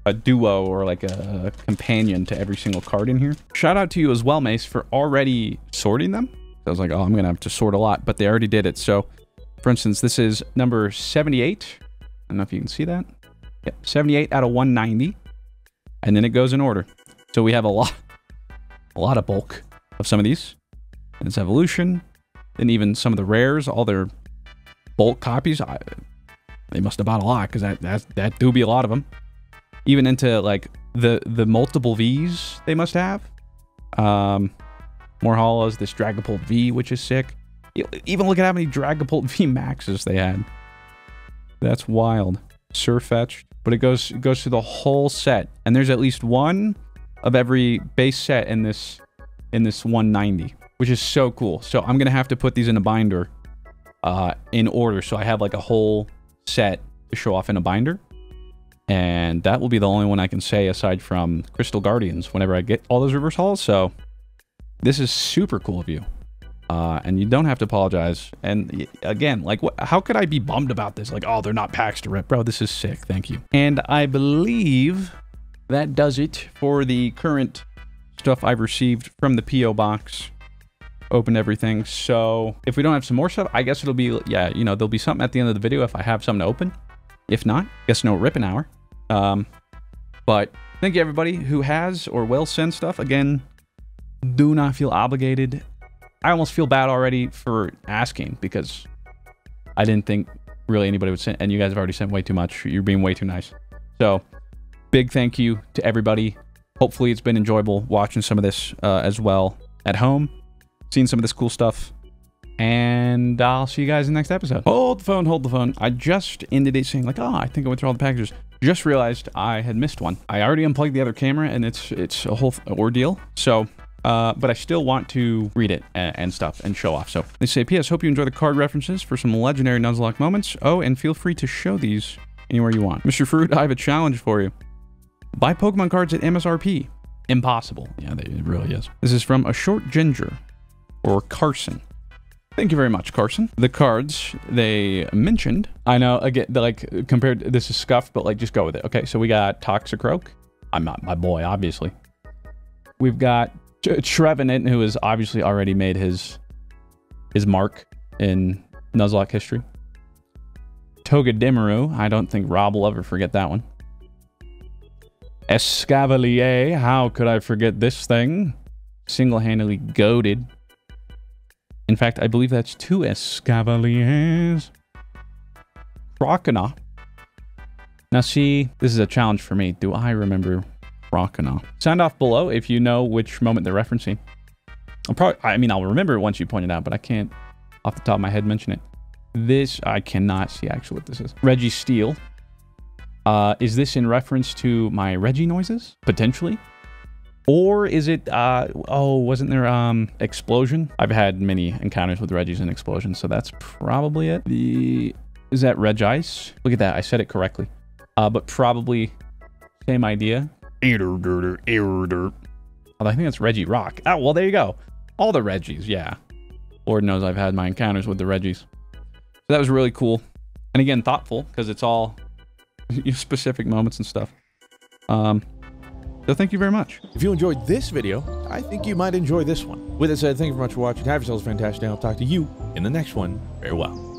a duo or like a companion to every single card in here. Shout out to you as well, Mace, for already sorting them. I was like, oh, I'm going to have to sort a lot, but they already did it. So, for instance, this is number 78. I don't know if you can see that. Yep, 78 out of 190. And then it goes in order. So we have a lot of bulk of some of these. And it's evolution. Then even some of the rares, all their bulk copies. They must have bought a lot, because that do be a lot of them. Even into like the multiple Vs they must have. More holos, this Dragapult V, which is sick. Even look at how many Dragapult V Maxes they had. That's wild. Surfetched. But it goes through the whole set. And there's at least one of every base set in this 190. Which is so cool. So I'm going to have to put these in a binder in order. So I have like a whole set to show off in a binder. And that will be the only one I can say aside from Crystal Guardians whenever I get all those reverse hauls. So this is super cool of you. And you don't have to apologize. And again, like, how could I be bummed about this? Like, oh, they're not packs to rip. Bro, this is sick. Thank you. And I believe that does it for the current stuff I've received from the P.O. box. Opened everything. So if we don't have some more stuff, I guess it'll be, yeah, you know, there'll be something at the end of the video if I have something to open. If not, guess no ripping hour. But thank you everybody who has or will send stuff. Again, do not feel obligated. I almost feel bad already for asking, because I didn't think really anybody would send, and you guys have already sent way too much. You're being way too nice. So big thank you to everybody. Hopefully it's been enjoyable watching some of this as well at home, seeing some of this cool stuff, and I'll see you guys in the next episode. Hold the phone, hold the phone. I just ended it saying like, oh, I think I went through all the packages. Just realized I had missed one. I already unplugged the other camera, and it's a whole ordeal. So but I still want to read it and stuff and show off. So they say, P.S. Hope you enjoy the card references for some legendary Nuzlocke moments. Oh, and feel free to show these anywhere you want. Mr. Fruit, I have a challenge for you. Buy Pokemon cards at MSRP. Impossible. Yeah, it really is. This is from a short ginger, or Carson. Thank you very much, Carson. The cards they mentioned, I know, again, like, compared, this is scuffed, but like, just go with it. Okay, so we got Toxicroak. I'm not my boy, obviously. We've got Trevenant, who has obviously already made his mark in Nuzlocke history. Togedemaru, I don't think Rob will ever forget that one. Escavalier, how could I forget this thing? Single-handedly goated. In fact, I believe that's 2 Escavaliers. Croconaw. Now see, this is a challenge for me. Do I remember Croconaw? Sound off below if you know which moment they're referencing. I'll remember it once you point it out, but I can't off the top of my head mention it. This, I cannot see actually what this is. Reggie Steele. Is this in reference to my Reggie noises? Potentially. Or is it, oh, wasn't there, Explosion? I've had many encounters with Reggies and Explosion, so that's probably it. Is that Regice? Look at that, I said it correctly. But probably same idea. Although I think that's Reggie Rock. Oh, well, there you go. All the Reggies, yeah. Lord knows I've had my encounters with the Reggies. So that was really cool. And again, thoughtful, because it's all specific moments and stuff. So thank you very much. If you enjoyed this video, I think you might enjoy this one. With that said, thank you very much for watching. Have yourselves a fantastic day. I'll talk to you in the next one. Farewell.